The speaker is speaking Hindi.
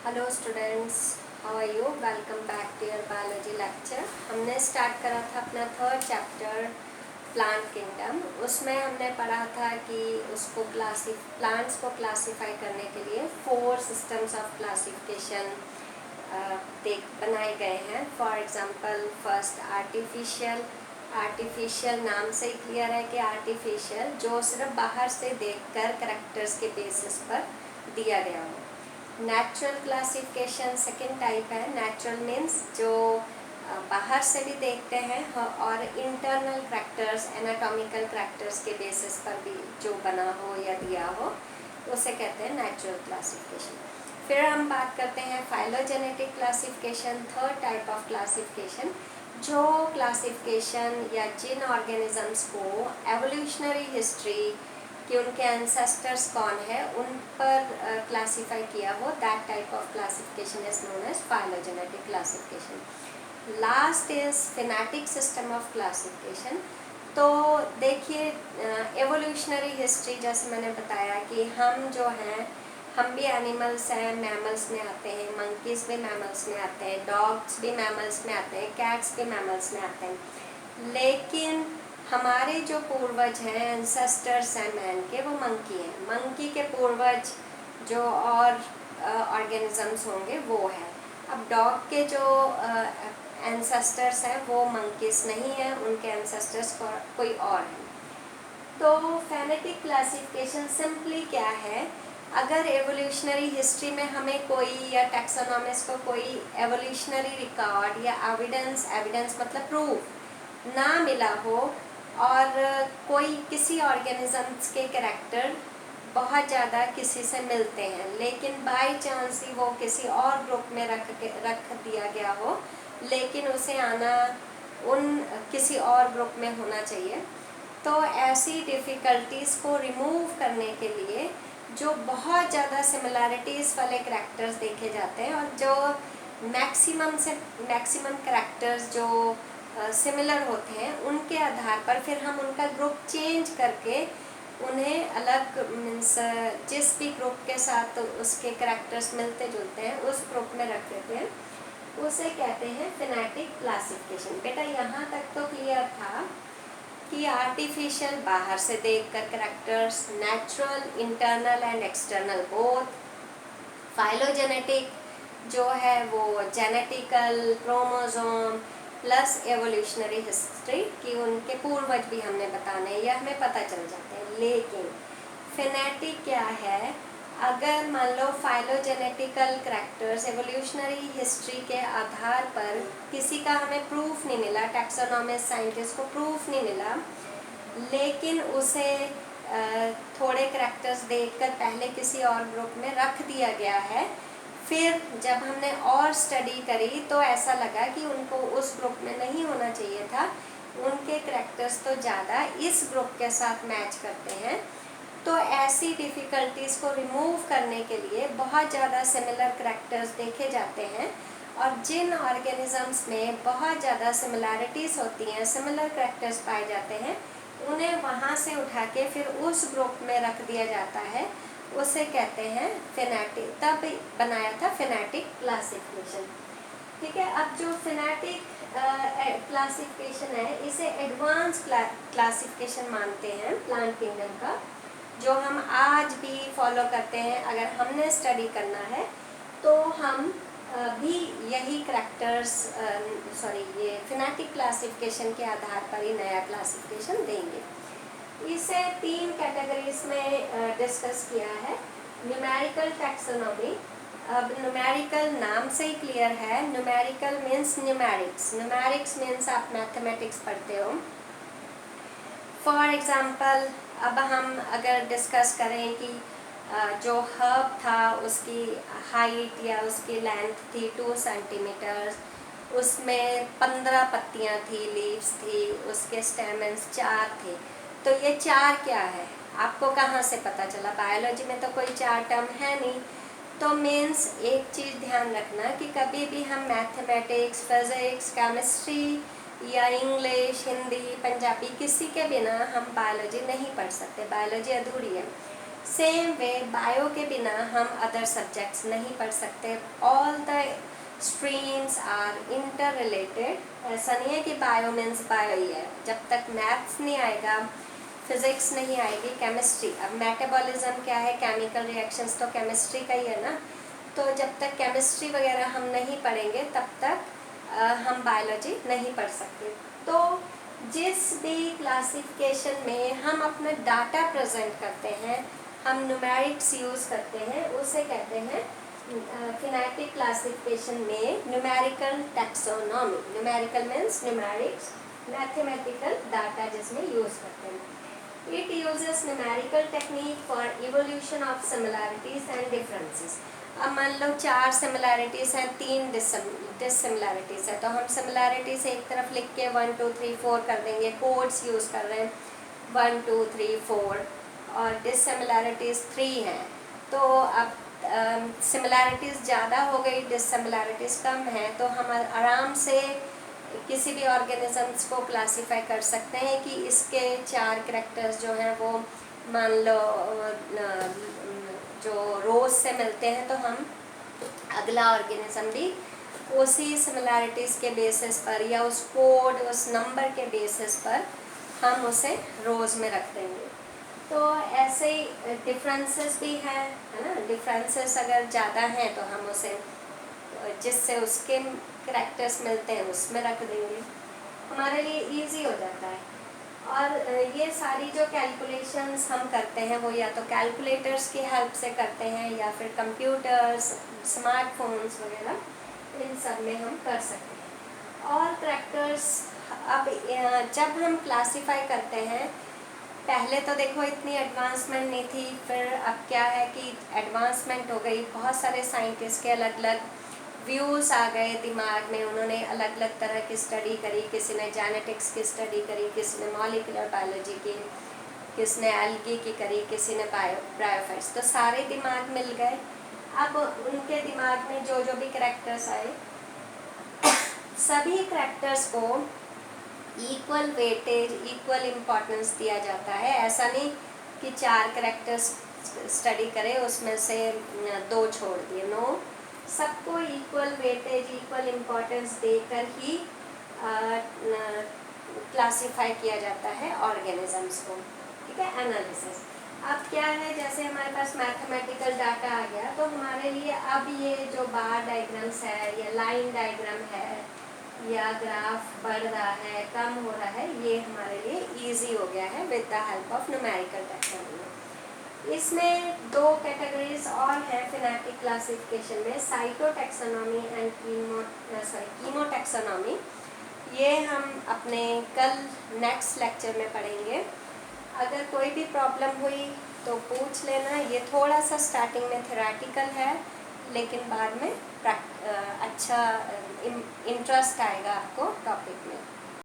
Hello students, how are you? Welcome back to your biology lecture. हमने स्टार्ट करा था अपना थर्ड चैप्टर प्लांट किंगडम। उसमें हमने पढ़ा था कि उसको प्लांट्स को क्लासीफाई करने के लिए 4 सिस्टम्स ऑफ क्लासिफिकेशन बनाए गए हैं। फॉर एग्जांपल फर्स्ट आर्टिफिशियल नाम से ही क्लियर है कि आर्टिफिशियल जो सिर्फ बाहर से देखकर कैरेक्टर्स के बेसिस पर दिया गया हो। नेचुरल क्लासिफिकेशन सेकंड टाइप है। नेचुरल मीन्स जो बाहर से भी देखते हैं और इंटरनल करैक्टर्स, एनाटॉमिकल करैक्टर्स के बेसिस पर भी जो बना हो या दिया हो, उसे कहते हैं नेचुरल क्लासिफिकेशन। फिर हम बात करते हैं phylogenetic classification, third type of classification, जो क्लासिफिकेशन या जिन ऑर्गेनिजम्स को एवोल्यूशनरी हिस्ट्री कि उनके एंसेस्टर्स कौन है उन पर क्लासीफाई किया हो, that type of classification is known as phylogenetic classification. Last is phenetic system of classification. तो देखिए, एवोल्यूशनरी हिस्ट्री जैसे मैंने बताया कि हम जो हैं, हम भी एनिमल्स हैं, मैमल्स में आते हैं, मंकीज भी मैमल्स में आते हैं, डॉग्स भी मैमल्स में आते हैं, कैट्स भी मैमल्स में आते हैं, लेकिन हमारे जो पूर्वज हैं, एंसेस्टर्स हैं मैन के, वो मंकी हैं। मंकी के पूर्वज जो और ऑर्गेनिजम्स होंगे वो है। अब डॉग के जो एंसेस्टर्स हैं वो मंकीज नहीं हैं, उनके एंसेस्टर्स कोई और हैं। तो फेनेटिक क्लासिफिकेशन सिंपली क्या है, अगर एवोल्यूशनरी हिस्ट्री में हमें कोई या टैक्सोनॉमिस्ट को कोई एवोल्यूशनरी रिकॉर्ड या एविडेंस मतलब प्रूफ ना मिला हो और कोई किसी ऑर्गेनिजम्स के कैरेक्टर बहुत ज़्यादा किसी से मिलते हैं, लेकिन बाय चांस ही वो किसी और ग्रुप में रख दिया गया हो, लेकिन उसे आना उन किसी और ग्रुप में होना चाहिए। तो ऐसी डिफ़िकल्टीज़ को रिमूव करने के लिए जो बहुत ज़्यादा सिमिलैरिटीज़ वाले करैक्टर्स देखे जाते हैं और जो मैक्सिमम करैक्टर्स जो सिमिलर होते हैं, उनके आधार पर फिर हम उनका ग्रुप चेंज करके उन्हें अलग मीन्स जिस भी ग्रुप के साथ उसके करैक्टर्स मिलते जुलते हैं उस ग्रुप में रख देते हैं, उसे कहते हैं फिनेटिक क्लासिफिकेशन। बेटा यहाँ तक तो क्लियर था कि आर्टिफिशियल बाहर से देखकर characters, natural internal and external both, phylogenetic जो है वो genetical, chromosome plus evolutionary history कि उनके पूर्वज भी हमने बताने, यह हमें पता चल जाते हैं। लेकिन फिनेटिक क्या है, अगर मान लो फाइलोजेनेटिकल करैक्टर्स एवोल्यूशनरी हिस्ट्री के आधार पर किसी का हमें प्रूफ नहीं मिला, टैक्सोनॉमिस्ट साइंटिस्ट को प्रूफ नहीं मिला, लेकिन उसे थोड़े करैक्टर्स देखकर पहले किसी और ग्रुप में रख दिया गया है, फिर जब हमने और स्टडी करी तो ऐसा लगा कि उनको उस ग्रुप में नहीं होना चाहिए था, उनके करैक्टर्स तो ज़्यादा इस ग्रुप के साथ मैच करते हैं। तो ऐसी डिफ़िकल्टीज़ को रिमूव करने के लिए बहुत ज़्यादा सिमिलर करैक्टर्स देखे जाते हैं और जिन ऑर्गेनिजम्स में बहुत ज़्यादा सिमिलैरिटीज़ होती हैं, सिमिलर करैक्टर्स पाए जाते हैं, उन्हें वहाँ से उठा के फिर उस ग्रुप में रख दिया जाता है, उसे कहते हैं फिनेटिक। तब बनाया था फिनेटिक क्लासिफिकेशन। ठीक है, अब जो फिनेटिक क्लासिफिकेशन है, इसे एडवांस क्लासिफिकेशन मानते हैं प्लांट किंगडम का, जो हम आज भी फॉलो करते हैं। अगर हमने स्टडी करना है तो हम भी यही करैक्टर्स ये फिनेटिक क्लासिफिकेशन के आधार पर ही नया क्लासिफिकेशन देंगे। इसे 3 कैटेगरीज में डिस्कस किया है। न्यूमेरिकल टैक्सोनॉमी, अब न्यूमेरिकल नाम से ही क्लियर है, न्यूमेरिकल मीन्स न्यूमेरिक्स मीन्स आप मैथमेटिक्स पढ़ते हो। फॉर एग्जांपल अब हम अगर डिस्कस करें कि जो हर्ब था उसकी हाइट या उसकी लेंथ थी 2 सेंटीमीटर, उसमें 15 पत्तियां थी, लीव्स थी, उसके स्टेमन्स 4 थे। तो ये 4 क्या है, आपको कहाँ से पता चला? बायोलॉजी में तो कोई 4 टर्म है नहीं। तो मीन्स एक चीज़ ध्यान रखना कि कभी भी हम मैथमेटिक्स, फिज़िक्स, केमिस्ट्री या इंग्लिश, हिंदी, पंजाबी किसी के बिना हम बायोलॉजी नहीं पढ़ सकते, बायोलॉजी अधूरी है। सेम वे बायो के बिना हम अदर सब्जेक्ट्स नहीं पढ़ सकते। All the streams are interrelated. ऐसा नहीं है कि बायो मीन्स बायो ही है। जब तक मैथ्स नहीं आएगा, फिजिक्स नहीं आएगी, केमिस्ट्री, अब मेटाबॉलिज्म क्या है, केमिकल रिएक्शंस तो केमिस्ट्री का ही है ना। तो जब तक केमिस्ट्री वगैरह हम नहीं पढ़ेंगे तब तक हम बायोलॉजी नहीं पढ़ सकते। तो जिस भी क्लासिफिकेशन में हम अपना डाटा प्रेजेंट करते हैं, हम न्यूमेरिक्स यूज़ करते हैं, उसे कहते हैं फिनेटिक क्लासिफिकेशन में numerical taxonomy. Numerical means numerics, mathematical data जिसमें यूज़ करते हैं। It uses numerical technique for evolution of similarities and differences. अब मान लो 4 सिमिलैरिटीज़ हैं, 3 डिससिमिलैरिटीज़ है, तो हम सिमिलैरिटीज़ एक तरफ लिख के 1 2 3 4 कर देंगे। कोड्स यूज़ कर रहे हैं 1 2 3 4, और डिससिमिलैरिटीज़ 3 हैं। तो अब सिमिलैरिटीज़ ज़्यादा हो गई, डिससिमिलैरिटीज़ कम है, तो हम आराम से किसी भी ऑर्गेनिजम्स को क्लासीफाई कर सकते हैं कि इसके 4 करैक्टर्स जो हैं वो मान लो जो रोज से मिलते हैं, तो हम अगला ऑर्गेनिज्म भी उसी सिमिलैरिटीज़ के बेसिस पर या उस कोड, उस नंबर के बेसिस पर हम उसे रोज में रख देंगे। तो ऐसे ही डिफरेंसेस भी हैं, है ना। डिफरेंसेस अगर ज़्यादा हैं तो हम उसे जिससे उसके करैक्टर्स मिलते हैं उसमें रख देंगे, हमारे लिए इजी हो जाता है। और ये सारी जो कैलकुलेशंस हम करते हैं वो या तो कैलकुलेटर्स की हेल्प से करते हैं या फिर कंप्यूटर्स, स्मार्टफोन्स वगैरह, इन सब में हम कर सकते हैं। और करैक्टर्स अब जब हम क्लासीफाई करते हैं, पहले तो देखो इतनी एडवांसमेंट नहीं थी, फिर अब क्या है कि एडवांसमेंट हो गई, बहुत सारे साइंटिस्ट के अलग अलग व्यूज़ आ गए दिमाग में, उन्होंने अलग अलग तरह की स्टडी करी। किसी ने जेनेटिक्स की स्टडी करी, किसी ने मॉलिक्यूलर बायोलॉजी की, किसी ने एल्गी की करी, किसी ने ब्रायोफाइट्स, तो सारे दिमाग मिल गए। अब उनके दिमाग में जो जो भी करैक्टर्स आए, सभी करैक्टर्स को इक्वल वेटेज, इक्वल इम्पोर्टेंस दिया जाता है। ऐसा नहीं कि 4 करैक्टर्स स्टडी करें उसमें से 2 छोड़ दिए, नो, सबको इक्वल वेटेज, इक्वल इम्पोर्टेंस देकर ही क्लासीफाई किया जाता है ऑर्गेनिजम्स को, ठीक है। एनालिसिस अब क्या है, जैसे हमारे पास मैथमेटिकल डाटा आ गया, तो हमारे लिए अब ये जो बार डायग्राम्स है या लाइन डायग्राम है या ग्राफ बढ़ रहा है, कम हो रहा है, ये हमारे लिए इजी हो गया है with the help of numerical taxonomy. इसमें 2 कैटेगरीज और हैं फिनेटिक क्लासिफिकेशन में, साइटोटैक्सोनॉमी एंड कीमोटैक्सोनॉमी। ये हम अपने कल नेक्स्ट लेक्चर में पढ़ेंगे। अगर कोई भी प्रॉब्लम हुई तो पूछ लेना। ये थोड़ा सा स्टार्टिंग में थ्योरेटिकल है, लेकिन बाद में अच्छा इंटरेस्ट आएगा आपको टॉपिक में।